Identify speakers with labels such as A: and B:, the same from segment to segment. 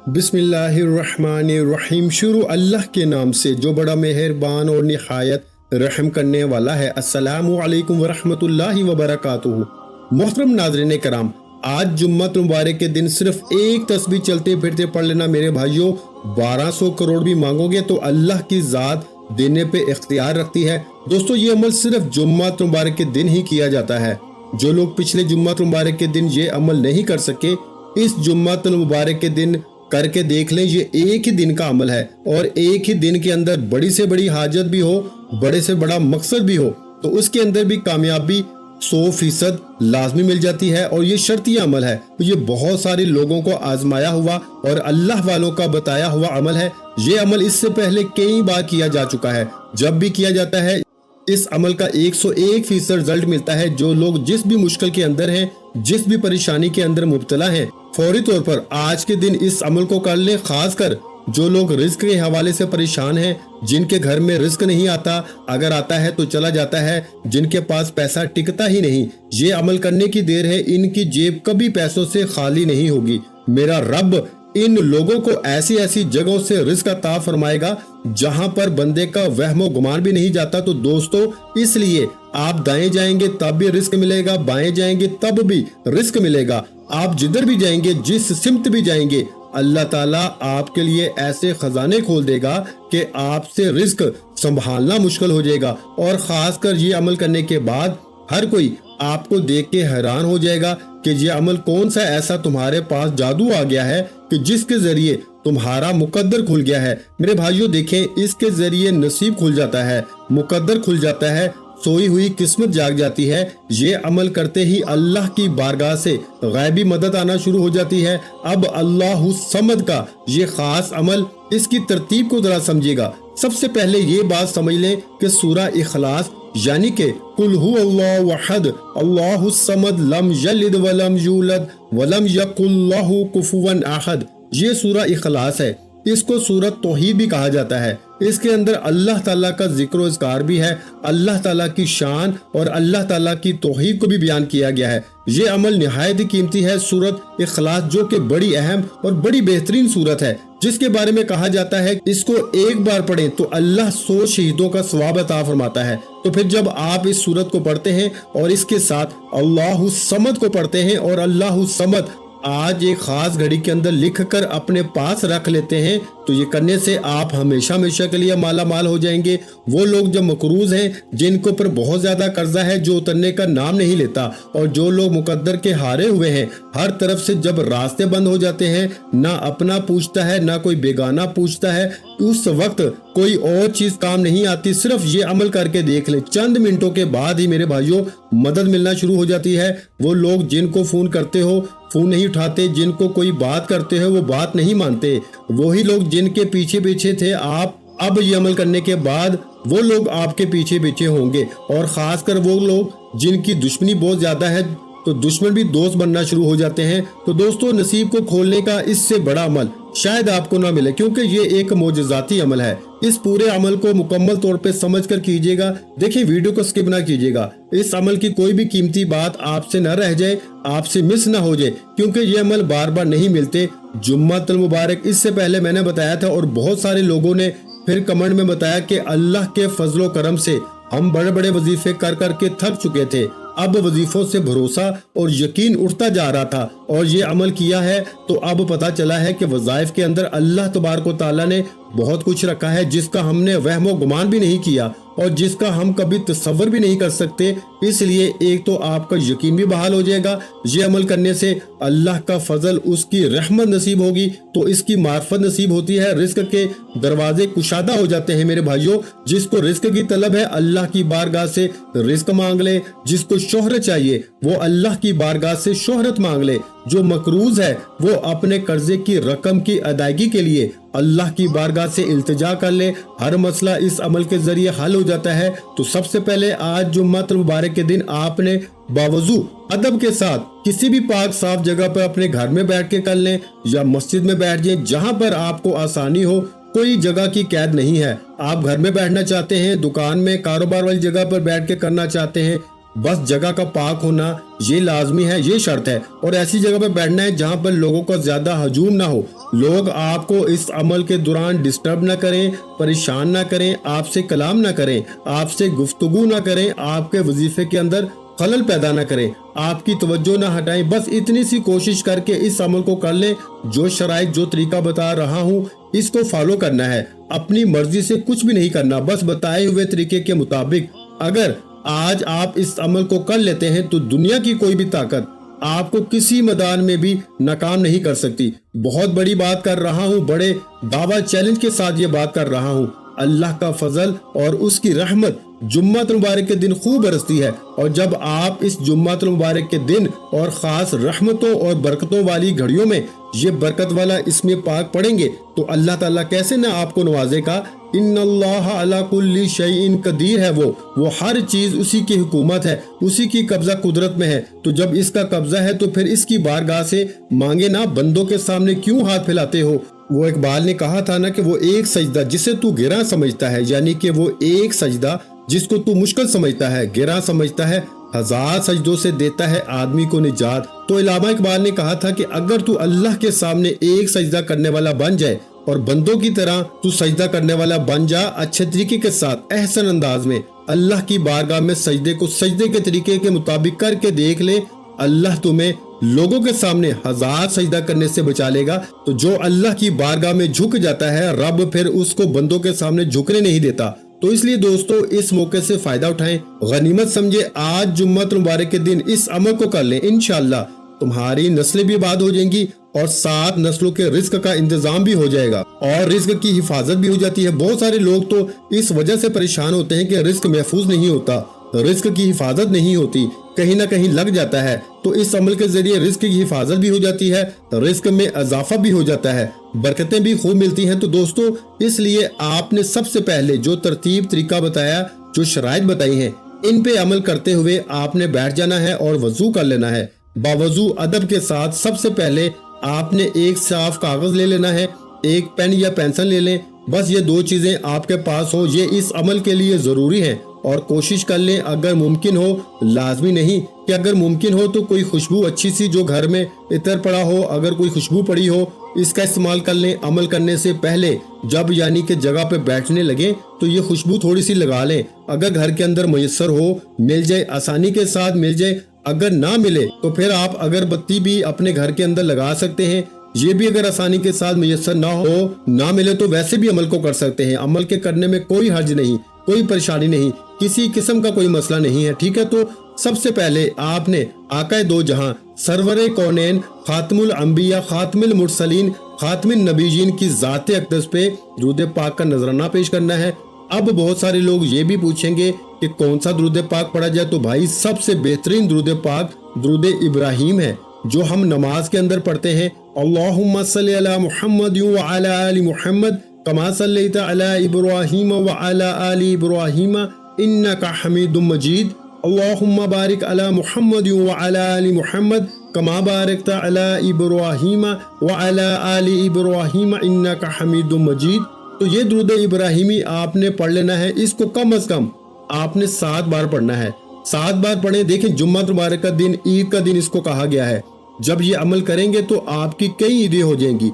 A: बिस्मिल्लाहिर्रहमानिर्रहीम। शुरू अल्लाह के नाम से जो बड़ा मेहरबान और निहायत रहम करने वाला है। अस्सलामु अलैकुम वरहमतुल्लाहि वबरकातुहू। मोहतरम नाज़रीन कराम, आज जुम्मत मुबारक के दिन सिर्फ एक तस्बीह चलते फिरते पढ़ लेना मेरे भाइयों, 1200 करोड़ भी मांगोगे तो अल्लाह की ज़ात देने पे इख्तियार रखती है। दोस्तों, ये अमल सिर्फ जुम्मत मुबारक के दिन ही किया जाता है। जो लोग पिछले जुम्मत मुबारक के दिन ये अमल नहीं कर सके, इस जुम्मत मुबारक के दिन करके देख लें। ये एक ही दिन का अमल है और एक ही दिन के अंदर बड़ी से बड़ी हाजत भी हो, बड़े से बड़ा मकसद भी हो, तो उसके अंदर भी कामयाबी 100% लाजमी मिल जाती है। और ये शर्ती अमल है, तो ये बहुत सारे लोगों को आजमाया हुआ और अल्लाह वालों का बताया हुआ अमल है। ये अमल इससे पहले कई बार किया जा चुका है। जब भी किया जाता है इस अमल का 101% रिजल्ट मिलता है। जो लोग जिस भी मुश्किल के अंदर हैं, जिस भी परेशानी के अंदर मुब्तला हैं, फौरी तौर पर आज के दिन इस अमल को कर लें। खासकर जो लोग रिस्क के हवाले से परेशान हैं, जिनके घर में रिस्क नहीं आता, अगर आता है तो चला जाता है, जिनके पास पैसा टिकता ही नहीं, ये अमल करने की देर है। इनकी जेब कभी पैसों से खाली नहीं होगी। मेरा रब इन लोगों को ऐसी ऐसी जगहों से रिस्क अता फरमाएगा जहां पर बंदे का वहमो गुमान भी नहीं जाता। तो दोस्तों, इसलिए आप दाएं जाएंगे तब भी रिस्क मिलेगा, बाएं जाएंगे तब भी रिस्क मिलेगा। आप जिधर भी जाएंगे, जिस सिमत भी जाएंगे, अल्लाह ताला आपके लिए ऐसे खजाने खोल देगा कि आपसे रिस्क संभालना मुश्किल हो जाएगा। और खासकर ये अमल करने के बाद हर कोई आपको देख के हैरान हो जाएगा कि ये अमल कौन सा ऐसा तुम्हारे पास जादू आ गया है कि जिसके जरिए तुम्हारा मुकद्दर खुल गया है। मेरे भाइयों देखें, इसके जरिए नसीब खुल जाता है, मुकद्दर खुल जाता है, सोई हुई किस्मत जाग जाती है। ये अमल करते ही अल्लाह की बारगाह से गैबी मदद आना शुरू हो जाती है। अब अल्लाहु समद का ये खास अमल, इसकी तरतीब को जरा समझिएगा। सबसे पहले ये बात समझ लें कि सूरा इखलास यानी कि कुल हु अल्लाहु अहद अल्लाहु समद लम यलिद वलम यूलद वलम यकुल लहु कुफुवन अहद, ये सूरा इखलास है। इसको सूरत तौहीद भी कहा जाता है। इसके अंदर अल्लाह ताला का जिक्र और इज़कार भी है, अल्लाह ताला की शान और अल्लाह ताला की तौहीद को भी बयान किया गया है। ये अमल निहायत ही कीमती है। सूरत इखलास जो कि बड़ी अहम और बड़ी बेहतरीन सूरत है, जिसके बारे में कहा जाता है इसको एक बार पढ़ें तो अल्लाह 100 शहीदों का सवाब अता फरमाता है। तो फिर जब आप इस सूरत को पढ़ते हैं और इसके साथ अल्लाहु समद को पढ़ते हैं और अल्लाहु समद आज एक खास घड़ी के अंदर लिख कर अपने पास रख लेते हैं, तो ये करने से आप हमेशा हमेशा के लिए माला माल हो जाएंगे। वो लोग जो मकरूज हैं, जिनके ऊपर बहुत ज्यादा कर्जा है, जो उतरने का नाम नहीं लेता, और जो लोग मुकद्दर के हारे हुए हैं, हर तरफ से जब रास्ते बंद हो जाते हैं, ना अपना पूछता है ना कोई बेगाना पूछता है, उस वक्त कोई और चीज काम नहीं आती। सिर्फ ये अमल करके देख ले, चंद मिनटों के बाद ही मेरे भाइयों मदद मिलना शुरू हो जाती है। वो लोग जिनको फोन करते हो फोन नहीं उठाते, जिनको कोई बात करते हो वो बात नहीं मानते, वही लोग जिनके पीछे पीछे थे आप, अब ये अमल करने के बाद वो लोग आपके पीछे पीछे होंगे। और खासकर वो लोग जिनकी दुश्मनी बहुत ज्यादा है, तो दुश्मन भी दोस्त बनना शुरू हो जाते हैं। तो दोस्तों, नसीब को खोलने का इससे बड़ा अमल शायद आपको ना मिले, क्योंकि ये एक मोजज़ाती अमल है। इस पूरे अमल को मुकम्मल तौर पे समझ कर कीजिएगा। देखिए, वीडियो को स्किप ना कीजिएगा। इस अमल की कोई भी कीमती बात आपसे न रह जाए, आपसे मिस ना हो जाए, क्योंकि ये अमल बार बार नहीं मिलते। जुम्मतुल मुबारक इससे पहले मैंने बताया था और बहुत सारे लोगों ने फिर कमेंट में बताया कि अल्लाह के फजलो करम से हम बड़े बड़े वजीफे कर करके थक चुके थे, अब वजीफों से भरोसा और यकीन उठता जा रहा था और ये अमल किया है तो अब पता चला है कि वज़ाइफ के अंदर अल्लाह तबारक व तआला ने बहुत कुछ रखा है, जिसका हमने वहमो गुमान भी नहीं किया और जिसका हम कभी तसव्वुर भी नहीं कर सकते। इसलिए एक तो आपका यकीन भी बहाल हो जाएगा, ये अमल करने से अल्लाह का फजल, उसकी रहमत नसीब होगी, तो इसकी मार्फत नसीब होती है, रिस्क के दरवाजे कुशादा हो जाते हैं। मेरे भाइयों, जिसको रिस्क की तलब है अल्लाह की बारगाह से रिस्क मांग ले, जिसको शोहरत चाहिए वो अल्लाह की बारगाह से शोहरत मांग ले, जो मकरूज है वो अपने कर्जे की रकम की अदायगी के लिए अल्लाह की बारगाह से इल्तिजा कर ले। हर मसला इस अमल के जरिए हल हो जाता है। तो सबसे पहले आज जुम्मतुल मुबारक के दिन आपने बावजू अदब के साथ किसी भी पाक साफ जगह पर अपने घर में बैठ के कर लें या मस्जिद में बैठ जाएं, जहां पर आपको आसानी हो। कोई जगह की कैद नहीं है। आप घर में बैठना चाहते हैं, दुकान में, कारोबार वाली जगह पर बैठ के करना चाहते हैं, बस जगह का पाक होना ये लाजमी है, ये शर्त है। और ऐसी जगह पे बैठना है जहाँ पर लोगों का ज्यादा हजूम ना हो, लोग आपको इस अमल के दौरान डिस्टर्ब ना करें, परेशान ना करें, आपसे कलाम ना करें, आपसे गुफ्तगू ना करें, आपके वजीफे के अंदर खलल पैदा ना करें, आपकी तवज्जो ना हटाएं। बस इतनी सी कोशिश करके इस अमल को कर लें। जो शराइत, जो तरीका बता रहा हूँ, इसको फॉलो करना है। अपनी मर्जी से कुछ भी नहीं करना, बस बताए हुए तरीके के मुताबिक। अगर आज आप इस अमल को कर लेते हैं तो दुनिया की कोई भी ताकत आपको किसी मैदान में भी नाकाम नहीं कर सकती। बहुत बड़ी बात कर रहा हूँ, बड़े दावा चैलेंज के साथ ये बात कर रहा हूँ। अल्लाह का फजल और उसकी रहमत जुम्मत मुबारक के दिन खूब बरसती है। और जब आप इस जुम्मत मुबारक के दिन और ख़ास रहमतों और बरकतों वाली घड़ियों में ये बरकत वाला इसमें पाक पढ़ेंगे तो अल्लाह ताला कैसे ना आपको नवाजेगा। इन्नल्लाह अला कुल्ली शैइन कदीर है, वो हर चीज उसी की हुकूमत है, उसी की कब्जा कुदरत में है। तो जब इसका कब्जा है तो फिर इसकी बारगाह से मांगे ना, बंदों के सामने क्यों हाथ फैलाते हो। वो इकबाल ने कहा था ना कि वो एक सजदा जिसे तू गिरा समझता है, यानी कि वो एक सजदा जिसको तू मुश्किल समझता है, गिरा समझता है, 1000 सजदों से देता है आदमी को निजात। तो इलामा इकबाल ने कहा था कि अगर तू अल्लाह के सामने एक सजदा करने वाला बन जाए और बंदों की तरह तू सजदा करने वाला बन जा, अच्छे तरीके के साथ, एहसन अंदाज में अल्लाह की बारगाह में सजदे को सजदे के तरीके के मुताबिक करके देख ले, अल्लाह तुम्हें लोगों के सामने 1000 सजदा करने से बचा लेगा। तो जो अल्लाह की बारगाह में झुक जाता है, रब फिर उसको बंदों के सामने झुकने नहीं देता। तो इसलिए दोस्तों इस मौके से फायदा उठाएं, गनीमत समझे। आज जुम्मत मुबारक के दिन इस अमल को कर लें, इंशाअल्लाह तुम्हारी नस्लें भी आबाद हो जाएंगी और 7 नस्लों के रिस्क का इंतजाम भी हो जाएगा और रिस्क की हिफाजत भी हो जाती है। बहुत सारे लोग तो इस वजह से परेशान होते हैं कि रिस्क महफूज नहीं होता, रिस्क की हिफाजत नहीं होती, कहीं ना कहीं लग जाता है। तो इस अमल के जरिए रिस्क की हिफाजत भी हो जाती है, रिस्क में इजाफा भी हो जाता है, बरकतें भी खूब मिलती हैं। तो दोस्तों इसलिए आपने सबसे पहले जो तरतीब तरीका बताया, जो शराइत बताई हैं, इन पे अमल करते हुए आपने बैठ जाना है और वजू कर लेना है। बावजू अदब के साथ सबसे पहले आपने एक साफ कागज ले लेना है, एक पेन या पेंसिल ले लें। बस ये 2 चीजें आपके पास हो, ये इस अमल के लिए जरूरी है। और कोशिश कर लें अगर मुमकिन हो, लाजमी नहीं कि अगर मुमकिन हो तो कोई खुशबू अच्छी सी जो घर में इतर पड़ा हो, अगर कोई खुशबू पड़ी हो, इसका इस्तेमाल कर लें। अमल करने से पहले जब यानी कि जगह पे बैठने लगे तो ये खुशबू थोड़ी सी लगा लें। अगर घर के अंदर मुयस्सर हो, मिल जाए, आसानी के साथ मिल जाए। अगर ना मिले तो फिर आप अगरबत्ती भी अपने घर के अंदर लगा सकते हैं। ये भी अगर आसानी के साथ मुयस्सर ना हो, ना मिले तो वैसे भी अमल को कर सकते हैं। अमल के करने में कोई हर्ज नहीं, कोई परेशानी नहीं, किसी किस्म का कोई मसला नहीं है, ठीक है। तो सबसे पहले आपने आकाए दो जहां, सरवरे कौनैन, खातमुल अंबिया, खातमुल मुरसलीन, खातमुन नबीयीन की ज़ाते अक़दस पे दुरूद पाक का नजराना पेश करना है। अब बहुत सारे लोग ये भी पूछेंगे कि कौन सा दुरूद पाक पढ़ा जाए। तो भाई सबसे बेहतरीन दुरूद पाक दुरूद इब्राहिम है, जो हम नमाज के अंदर पढ़ते हैं। अल्लाहुम्मा सल्ली अला मुहम्मद व अला आलि मुहम्मद कमा सल्लैता अला इब्राहीम व अला आलि इब्राहीम इन्नका हमीदुम मजीद। अल्लाहुम्मा बारिक अला मुहम्मद व अला आलि मुहम्मद कमा बारकता अला इब्राहीम व अला आलि इब्राहीम इन्नका हमीदुम मजीद। तो ये दुरूद इब्राहिमी आपने पढ़ लेना है। इसको कम से कम आपने 7 बार पढ़ना है। 7 बार पढ़े। देखें जुम्मा मुबारक का दिन, ईद का दिन इसको कहा गया है। जब ये अमल करेंगे तो आपकी कई ईदें हो जाएंगी।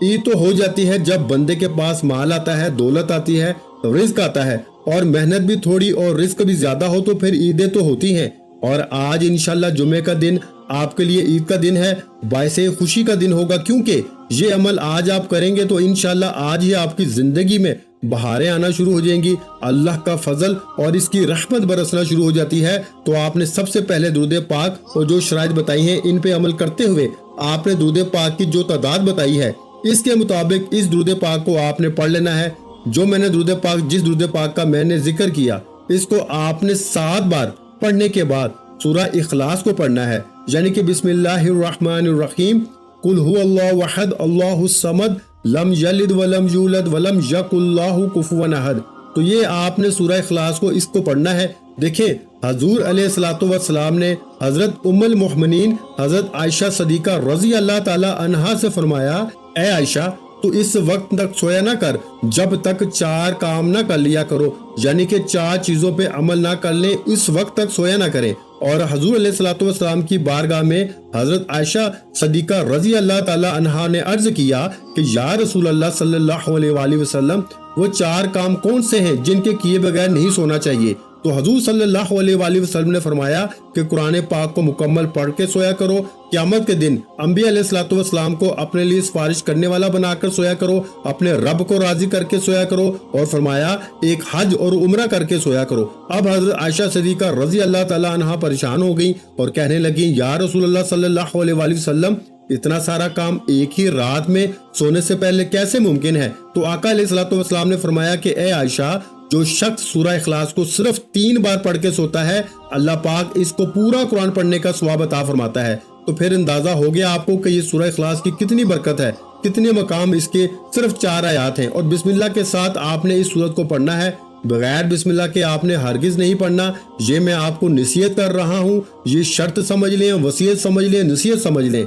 A: ईद तो हो जाती है जब बंदे के पास माल आता है, दौलत आती है, रिस्क आता है और मेहनत भी थोड़ी और रिस्क भी ज्यादा हो तो फिर ईदें तो होती हैं। और आज इंशाल्लाह जुमे का दिन आपके लिए ईद का दिन है, बायसे खुशी का दिन होगा, क्योंकि ये अमल आज आप करेंगे तो इंशाल्लाह आज ही आपकी जिंदगी में बहारें आना शुरू हो जाएंगी, अल्लाह का फजल और इसकी रहमत बरसना शुरू हो जाती है। तो आपने सबसे पहले दुरूद पाक और जो शराइत बताई हैं, इन पे अमल करते हुए आपने दुरूद पाक की जो तादाद बताई है, इसके मुताबिक इस दुरूद पाक को आपने पढ़ लेना है। जो मैंने दुरूद पाक, जिस दुरूद पाक का मैंने जिक्र किया, इसको आपने 7 बार पढ़ने के बाद सूरह इखलास को पढ़ना है, यानी कि बिस्मिल्लाहिर्रहमानिर्रहीम, कुल हुवल्लाहु अहद अल्लाहुस समद लम यलिद वलम यूलद वलम यकुल्लाहु कुफुवन अहद। तो ये आपने सूरह इखलास को इसको पढ़ना है। देखिए हजूर अलैहिस्सलातु वस्सलाम ने हजरत उम्मुल मोमिनीन हजरत आयशा सदीका रजी अल्लाह ताला अन्हा से फरमाया, ए आयशा تو اس وقت تک سویا نہ کر جب تک 4 کام نہ کر لیا کرو، یعنی کہ 4 چیزوں پہ عمل نہ کر لیں اس وقت تک سویا نہ کریں۔ اور حضور علیہ الصلوۃ والسلام کی بارگاہ میں حضرت عائشہ صدیقہ رضی اللہ تعالی عنہا نے عرض کیا کہ یا رسول اللہ صلی اللہ علیہ وآلہ وسلم، وہ 4 کام کون سے ہیں جن کے کیے بغیر نہیں سونا چاہیے؟ تو حضور صلی اللہ علیہ وآلہ وسلم نے فرمایا کہ قرآن پاک کو مکمل پڑھ کے سویا کرو، قیامت کے دن انبیاء علیہ الصلوۃ والسلام کو اپنے لیے سفارش کرنے والا بنا کر سویا کرو، اپنے رب کو راضی کر کے سویا کرو، اور فرمایا ایک حج اور عمرہ کر کے سویا کرو۔ اب حضرت عائشہ صدیقہ رضی اللہ تعالی عنہا پریشان ہو گئیں اور کہنے لگیں یا رسول اللہ صلی اللہ علیہ وآلہ وسلم، اتنا سارا کام ایک ہی رات میں سونے سے پہلے کیسے ممکن ہے؟ تو آقا علیہ الصلوۃ والسلام نے فرمایا کہ اے عائشہ، جو شخص سورہ اخلاص کو صرف 3 بار پڑھ کے سوتا ہے، اللہ پاک اس کو پورا قرآن پڑھنے کا ثواب عطا فرماتا ہے۔ تو پھر اندازہ ہو گیا آپ کو کہ یہ سورہ اخلاص کی کتنی برکت ہے، کتنے مقام اس کے صرف 4 آیات ہیں، اور بسم اللہ کے ساتھ آپ نے اس سورت کو پڑھنا ہے۔ بغیر بسم اللہ کے آپ نے ہرگز نہیں پڑھنا۔ یہ میں آپ کو نصیحت کر رہا ہوں، یہ شرط سمجھ لیں، وصیت سمجھ لیں، نصیحت سمجھ لیں۔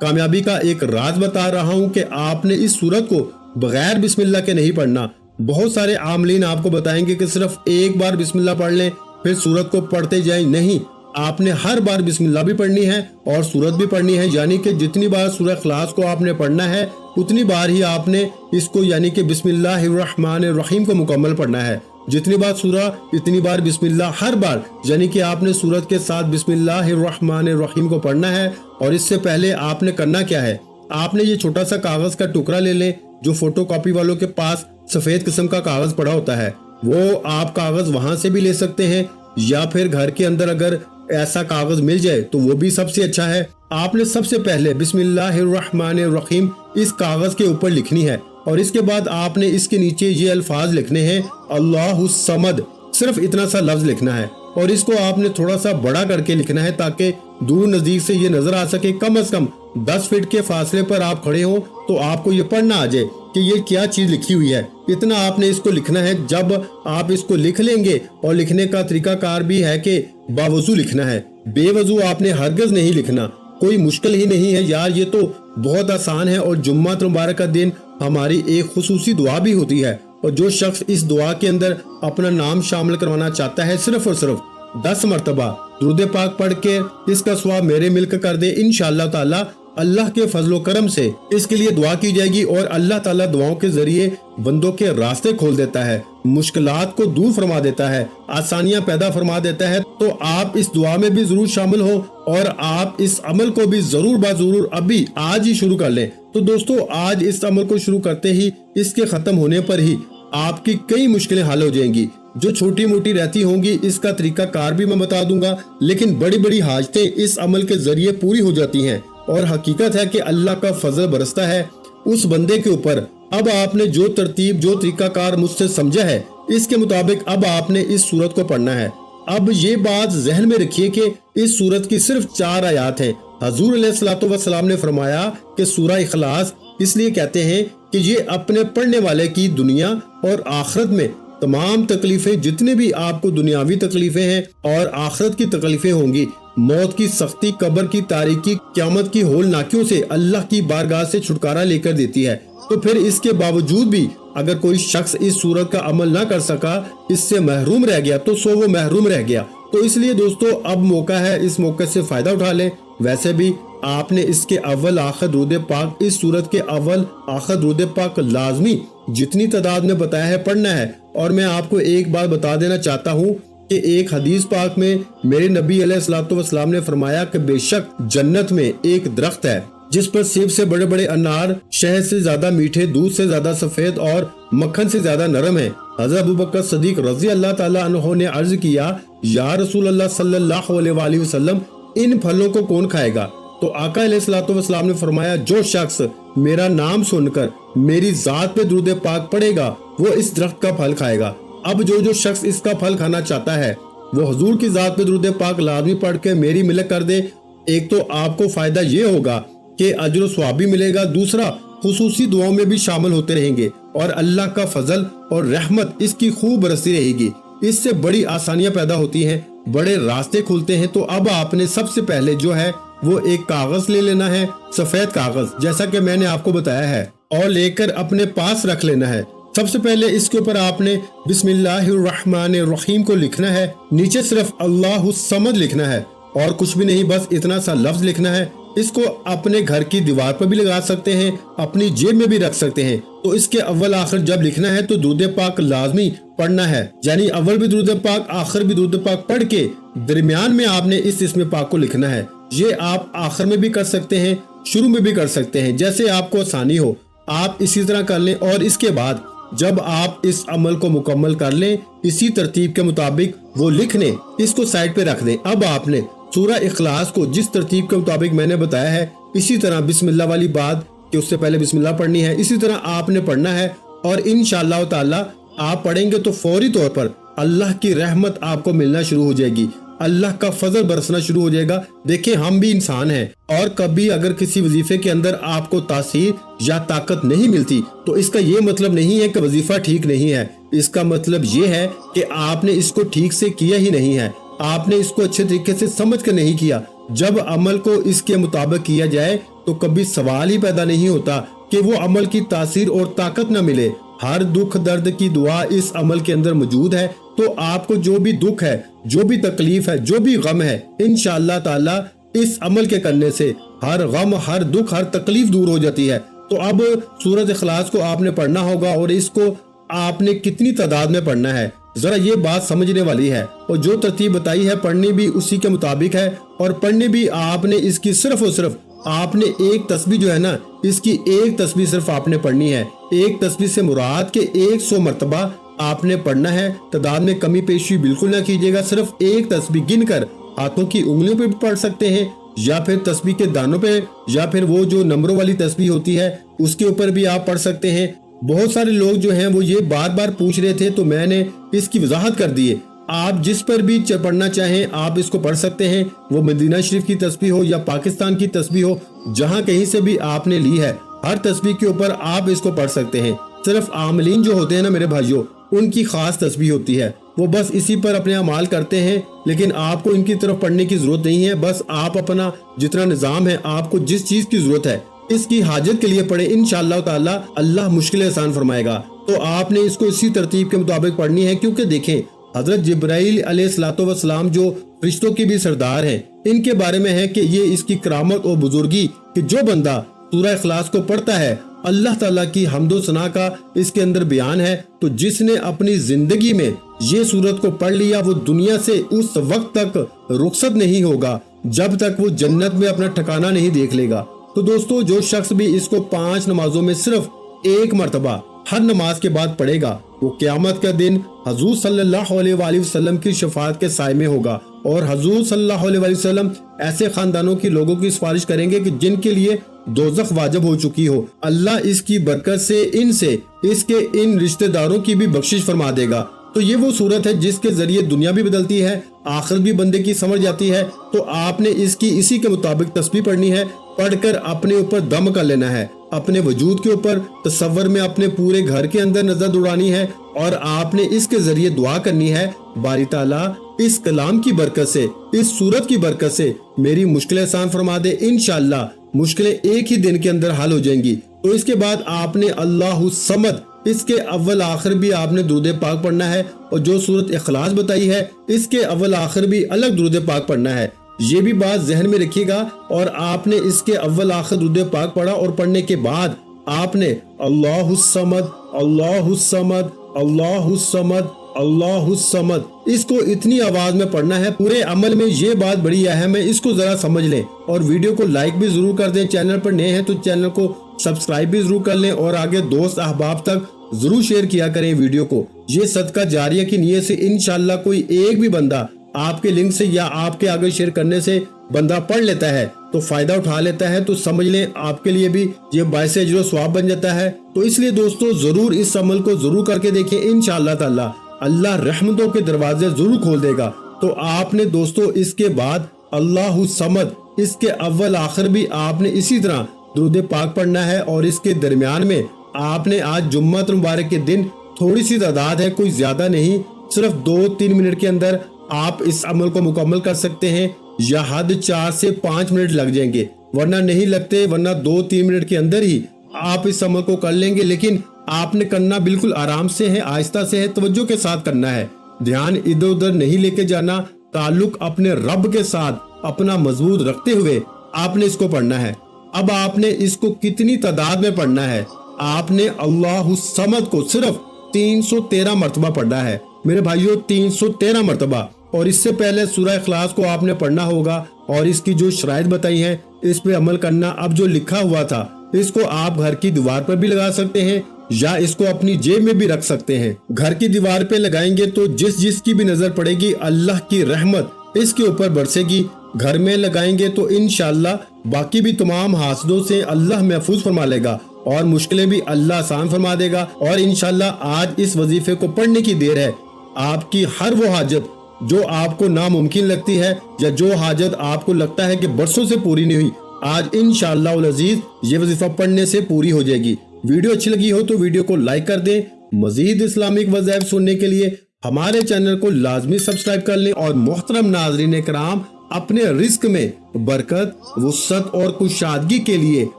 A: کامیابی کا ایک راز بتا رہا ہوں کہ آپ نے اس سورت کو بغیر بسم اللہ کے نہیں پڑھنا۔ بہت سارے عاملین آپ کو بتائیں گے کہ صرف ایک بار بسم اللہ پڑھ لیں پھر سورت کو پڑھتے جائیں، نہیں، آپ نے ہر بار بسم اللہ بھی پڑھنی ہے اور سورت بھی پڑھنی ہے، یعنی کہ جتنی بار سورہ اخلاص کو آپ نے پڑھنا ہے اتنی بار ہی آپ نے اس کو یعنی کہ بسم اللہ الرحمن الرحیم کو مکمل پڑھنا ہے۔ جتنی بار سورہ اتنی بار بسم اللہ، ہر بار یعنی کہ آپ نے سورت کے ساتھ بسم اللہ الرحمن الرحیم کو پڑھنا ہے۔ اور اس سے پہلے آپ نے کرنا کیا ہے، آپ نے یہ چھوٹا سا کاغذ کا ٹکڑا لے لیں، جو فوٹو کاپی والوں کے پاس سفید قسم کا کاغذ پڑا ہوتا ہے، وہ آپ کاغذ وہاں سے بھی لے سکتے ہیں، یا پھر گھر کے اندر اگر ایسا کاغذ مل جائے تو وہ بھی سب سے اچھا ہے۔ آپ نے سب سے پہلے بسم اللہ الرحمن الرحیم اس کاغذ کے اوپر لکھنی ہے، اور اس کے بعد آپ نے اس کے نیچے یہ الفاظ لکھنے ہیں، اللہ الصمد، صرف اتنا سا لفظ لکھنا ہے، اور اس کو آپ نے تھوڑا سا بڑا کر کے لکھنا ہے تاکہ دور نزدیک سے یہ نظر آ سکے۔ کم از کم 10 فٹ کے فاصلے پر آپ کھڑے ہوں تو آپ کو یہ پڑھنا آ جائے کہ یہ کیا چیز لکھی ہوئی ہے۔ اتنا آپ نے اس کو لکھنا ہے۔ جب آپ اس کو لکھ لیں گے، اور لکھنے کا طریقہ کار بھی ہے کہ باوضو لکھنا ہے، بے وضو آپ نے ہرگز نہیں لکھنا۔ کوئی مشکل ہی نہیں ہے یار، یہ تو بہت آسان ہے۔ اور جمعہ مبارک کا دن ہماری ایک خصوصی دعا بھی ہوتی ہے، اور جو شخص اس دعا کے اندر اپنا نام شامل کروانا چاہتا ہے، صرف اور صرف 10 مرتبہ درود پاک پڑھ کے اس کا ثواب میرے ملک کر دے، انشاءاللہ تعالی اللہ کے فضل و کرم سے اس کے لیے دعا کی جائے گی، اور اللہ تعالیٰ دعاؤں کے ذریعے بندوں کے راستے کھول دیتا ہے، مشکلات کو دور فرما دیتا ہے، آسانیاں پیدا فرما دیتا ہے۔ تو آپ اس دعا میں بھی ضرور شامل ہو، اور آپ اس عمل کو بھی ضرور ضرور ابھی آج ہی شروع کر لیں۔ تو دوستو، آج اس عمل کو شروع کرتے ہی اس کے ختم ہونے پر ہی آپ کی کئی مشکلیں حل ہو جائیں گی۔ جو چھوٹی موٹی رہتی ہوں گی اس کا طریقہ کار بھی میں بتا دوں گا، لیکن بڑی بڑی حاجتیں اس عمل کے ذریعے پوری ہو جاتی ہیں، اور حقیقت ہے کہ اللہ کا فضل برستا ہے اس بندے کے اوپر۔ اب آپ نے جو ترتیب، جو طریقہ کار مجھ سے سمجھا ہے، اس کے مطابق اب آپ نے اس سورت کو پڑھنا ہے۔ اب یہ بات ذہن میں رکھیے کہ اس سورت کی صرف 4 آیات ہیں۔ حضور علیہ الصلوۃ والسلام نے فرمایا کہ سورہ اخلاص اس لیے کہتے ہیں کہ یہ اپنے پڑھنے والے کی دنیا اور آخرت میں تمام تکلیفیں، جتنے بھی آپ کو دنیاوی تکلیفیں ہیں اور آخرت کی تکلیفیں ہوں گی، موت کی سختی، قبر کی تاریکی، قیامت کی ہولناکیوں سے اللہ کی بارگاہ سے چھٹکارا لے کر دیتی ہے۔ تو پھر اس کے باوجود بھی اگر کوئی شخص اس سورت کا عمل نہ کر سکا، اس سے محروم رہ گیا، تو سو وہ محروم رہ گیا۔ تو اس لیے دوستو، اب موقع ہے، اس موقع سے فائدہ اٹھا لیں۔ ویسے بھی آپ نے اس کے اول آخر درود پاک، اس سورت کے اول آخر درود پاک لازمی جتنی تعداد میں بتایا ہے پڑھنا ہے۔ اور میں آپ کو ایک بات بتا دینا چاہتا ہوں کہ ایک حدیث پاک میں میرے نبی علیہ الصلوۃ والسلام نے فرمایا کہ بے شک جنت میں ایک درخت ہے جس پر سیب سے بڑے بڑے انار، شہد سے زیادہ میٹھے، دودھ سے زیادہ سفید اور مکھن سے زیادہ نرم ہیں۔ حضرت ابوبکر صدیق رضی اللہ تعالیٰ عنہ نے عرض کیا، یا رسول اللہ صلی اللہ علیہ وآلہ وسلم، ان پھلوں کو کون کھائے گا؟ تو آقا علیہ الصلوۃ والسلام نے فرمایا، جو شخص میرا نام سن کر میری ذات پہ درود پاک پڑھے گا وہ اس درخت کا پھل کھائے گا۔ اب جو شخص اس کا پھل کھانا چاہتا ہے وہ حضور کی ذات پہ درود پاک لازمی پڑھ کے میری ملک کر دے۔ ایک تو آپ کو فائدہ یہ ہوگا کہ اجر و ثواب بھی ملے گا، دوسرا خصوصی دعاؤں میں بھی شامل ہوتے رہیں گے، اور اللہ کا فضل اور رحمت اس کی خوب برستی رہے گی۔ اس سے بڑی آسانیاں پیدا ہوتی ہیں، بڑے راستے کھلتے ہیں۔ تو اب آپ نے سب سے پہلے جو ہے وہ ایک کاغذ لے لینا ہے، سفید کاغذ، جیسا کہ میں نے آپ کو بتایا ہے۔ और लेकर अपने पास रख लेना है। सबसे पहले इसके ऊपर आपने बिस्मिल्लाहिर्रहमानिर्रहीम को लिखना है, नीचे सिर्फ अल्लाहु समद लिखना है और कुछ भी नहीं, बस इतना सा लफ्ज लिखना है। इसको अपने घर की दीवार पर भी लगा सकते हैं, अपनी जेब में भी रख सकते हैं। तो इसके अव्वल आखिर जब लिखना है तो दुरूद पाक लाजमी पढ़ना है, यानी अव्वल भी दुरूद पाक आखिर भी दुरूद पाक पढ़ के दरमियान में आपने इस इस्म पाक को लिखना है। ये आप आखिर में भी कर सकते हैं, शुरू में भी कर सकते हैं, जैसे आपको आसानी हो आप इसी तरह कर लें। और इसके बाद जब आप इस अमल को मुकम्मल कर लें, इसी तरतीब के मुताबिक वो लिख लें, इसको साइड पे रख दें। अब आपने सूरह इखलास को जिस तरतीब के मुताबिक मैंने बताया है, इसी तरह बिस्मिल्लाह वाली बात कि उससे पहले बिस्मिल्लाह पढ़नी है, इसी तरह आपने पढ़ना है। और इंशाअल्लाह ताला आप पढ़ेंगे तो फौरी तौर पर अल्लाह की रहमत आपको मिलना शुरू हो जाएगी, अल्लाह का फजल बरसना शुरू हो जाएगा। देखिए हम भी इंसान हैं और कभी अगर किसी वजीफे के अंदर आपको तासीर या ताकत नहीं मिलती तो इसका ये मतलब नहीं है कि वजीफा ठीक नहीं है। इसका मतलब ये है कि आपने इसको ठीक से किया ही नहीं है, आपने इसको अच्छे तरीके से समझ कर नहीं किया। जब अमल को इसके मुताबिक किया जाए तो कभी सवाल ही पैदा नहीं होता कि वो अमल की तासीर और ताकत न मिले। हर दुख दर्द की दुआ इस अमल के अंदर मौजूद है। तो आपको जो भी दुख है, जो भी तकलीफ है, जो भी गम है, इंशाअल्लाह ताला इस अमल के करने से हर गम, हर दुख, हर तकलीफ दूर हो जाती है। तो अब सूरत इखलास को आपने पढ़ना होगा और इसको आपने कितनी तादाद में पढ़ना है, जरा ये बात समझने वाली है। और जो तरतीब बताई है पढ़नी भी उसी के मुताबिक है, और पढ़नी भी आपने इसकी सिर्फ और सिर्फ आपने एक तस्बीह जो है ना, इसकी एक तस्बीह सिर्फ आपने पढ़नी है। एक तस्बीह से मुराद के 100 मरतबा आपने पढ़ना है। तादाद में कमी पेशी बिल्कुल ना कीजिएगा, सिर्फ एक तस्बीह गिनकर हाथों की उंगलियों पे भी पढ़ सकते हैं, या फिर तस्बीह के दानों पे, या फिर वो जो नंबरों वाली तस्बीह होती है उसके ऊपर भी आप पढ़ सकते हैं। बहुत सारे लोग जो हैं वो ये बार बार पूछ रहे थे तो मैंने इसकी वजाहत कर दी है। आप जिस पर भी पढ़ना चाहें आप इसको पढ़ सकते हैं, वो मदीना शरीफ की तस्बीह हो या पाकिस्तान की तस्बीह हो, जहां कहीं से भी आपने ली है, हर तस्बीह के ऊपर आप इसको पढ़ सकते हैं। सिर्फ आमलीन जो होते हैं ना मेरे भाइयों, उनकी खास तस्बीह होती है, वो बस इसी पर अपने अमाल करते हैं, लेकिन आपको इनकी तरफ पढ़ने की जरूरत नहीं है। बस आप अपना जितना निजाम है, आपको जिस चीज की जरूरत है इसकी हाजत के लिए पढ़े, इंशाअल्लाह ताला अल्लाह मुश्किल आसान फरमाएगा। तो आपने इसको इसी तरतीब के मुताबिक पढ़नी है, क्योंकि देखें हजरत जिब्राइल अलैहिस्सलाम जो फरिश्तों के भी सरदार हैं, इनके बारे में है कि ये इसकी करामत और बुजुर्गी कि जो बंदा सूरह इखलास को पढ़ता है, अल्लाह ताला की हम्दो सना का इसके अंदर बयान है। तो जिसने अपनी जिंदगी में ये सूरत को पढ़ लिया वो दुनिया से उस वक्त तक रुखसत नहीं होगा जब तक वो जन्नत में अपना ठिकाना नहीं देख लेगा। तो दोस्तों जो शख्स भी इसको 5 नमाजों में सिर्फ एक मरतबा हर नमाज के बाद पढ़ेगा, वो क़यामत का दिन हजूर सल्लल्लाहु अलैहि वसल्लम की शफाअत के साए में होगा। और हजूर सल्लल्लाहु अलैहि वसल्लम ऐसे खानदानों के लोगों की सिफारिश करेंगे कि जिनके लिए दोज़ख वाजिब हो चुकी हो। अल्लाह इसकी बरकत से इनसे इसके इन रिश्तेदारों की भी बख्शिश फरमा देगा। तो ये वो सूरत है जिसके जरिए दुनिया भी बदलती है, आखिरत भी बंदे की समझ जाती है। तो आपने इसकी इसी के मुताबिक तस्बीह पढ़नी है, पढ़कर अपने ऊपर दम कर लेना है, अपने वजूद के ऊपर तसव्वुर में अपने पूरे घर के अंदर नजर दौड़ानी है, और आपने इसके जरिए दुआ करनी है, बारी ताला इस कलाम की बरकत से, इस सूरत की बरकत से मेरी मुश्किलें आसान फरमा दे। इंशाअल्लाह मुश्किलें एक ही दिन के अंदर हल हो जाएंगी। तो इसके बाद आपने अल्लाहु समद इसके अव्वल आखिर भी आपने दुरूद पाक पढ़ना है, और जो सूरत इखलास बताई है इसके अव्वल आखिर भी अलग दुरूद पाक पढ़ना है। ये भी बात जहन में रखिएगा। और आपने इसके अव्वल आखिर दुरूद पाक पढ़ा और पढ़ने के बाद आपने अल्लाहु समद अल्लाहु समद अल्लाहु समद अल्लाहु समद इसको इतनी आवाज में पढ़ना है। पूरे अमल में ये बात बड़ी अहम है, इसको जरा समझ लें और वीडियो को लाइक भी जरूर कर दें। चैनल पर नए हैं तो चैनल को सब्सक्राइब भी जरूर कर लें और आगे दोस्त अहबाब तक जरूर शेयर किया करें वीडियो को। ये सदका जारिया की नीयत से इंशाअल्लाह कोई एक भी बंदा आपके लिंक से या आपके आगे शेयर करने से बंदा पढ़ लेता है तो फायदा उठा लेता है, तो समझ लें आपके लिए भी ये बायस अजर सवाब बन जाता है। तो इसलिए दोस्तों जरूर इस अमल को जरूर करके देखें, इंशाअल्लाह ताला अल्लाह रहमतों के दरवाजे जरूर खोल देगा। तो आपने दोस्तों इसके बाद अल्लाहु समद इसके अव्वल आखिर भी आपने इसी तरह दुरूद पाक पढ़ना है, और इसके दरमियान में आपने आज जुम्मत मुबारक के दिन थोड़ी सी तादाद है, कोई ज्यादा नहीं, सिर्फ 2-3 मिनट के अंदर आप इस अमल को मुकम्मल कर सकते हैं, या हद 4 से 5 मिनट लग जाएंगे, वरना नहीं लगते, वरना 2-3 मिनट के अंदर ही आप इस अमल को कर लेंगे, लेकिन आपने करना बिल्कुल आराम से है, आहिस्ता से है, तवज्जो के साथ करना है। ध्यान इधर उधर नहीं लेके जाना, ताल्लुक अपने रब के साथ अपना मजबूत रखते हुए आपने इसको पढ़ना है। अब आपने इसको कितनी तादाद में पढ़ना है? आपने अल्लाहु समद को सिर्फ 313 मरतबा पढ़ना है मेरे भाइयों, 313 मरतबा। और इससे पहले सूरह इखलास को आपने पढ़ना होगा और इसकी जो शराइत बताई हैं इस पे अमल करना। अब जो लिखा हुआ था इसको आप घर की दीवार पर भी लगा सकते हैं या इसको अपनी जेब में भी रख सकते हैं। घर की दीवार पे लगाएंगे तो जिसकी भी नजर पड़ेगी अल्लाह की रहमत इसके ऊपर बरसेगी। घर में लगाएंगे तो इंशाअल्लाह बाकी भी तमाम हासदों से अल्लाह महफूज फरमा लेगा और मुश्किलें भी अल्लाह आसान फरमा देगा। और इंशाअल्लाह आज इस वजीफे को पढ़ने की देर है। आपकी हर वो हाजत जो आपको नामुमकिन लगती है या जो हाजत आपको लगता है कि बरसों से पूरी नहीं हुई, आज इंशाअल्लाह उल अजीज ये वजीफा पढ़ने से पूरी हो जाएगी। वीडियो अच्छी लगी हो तो वीडियो को लाइक कर दें। मजीद इस्लामिक वज़ाइफ सुनने के लिए हमारे चैनल को लाजमी सब्सक्राइब कर लें। और मोहतरम नाज़रीन कराम, अपने रिस्क में बरकत, वुसअत और कुशादगी के लिए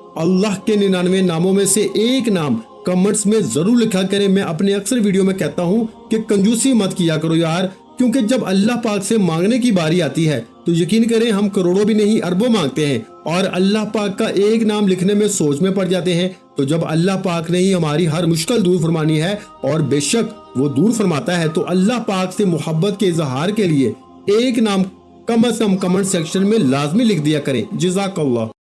A: अल्लाह के 99 नामों में से एक नाम कमेंट्स में जरूर लिखा करें। मैं अपने अक्सर वीडियो में कहता हूँ कि कंजूसी मत किया करो यार, क्योंकि जब अल्लाह पाक से मांगने की बारी आती है तो यकीन करें हम करोड़ों भी नहीं अरबों मांगते हैं और अल्लाह पाक का एक नाम लिखने में सोच में पड़ जाते हैं। तो जब अल्लाह पाक ने ही हमारी हर मुश्किल दूर फरमानी है और बेशक वो दूर फरमाता है, तो अल्लाह पाक से मोहब्बत के इजहार के लिए एक नाम कम से कम कमेंट सेक्शन में लाजमी लिख दिया करें। जज़ाकल्लाह।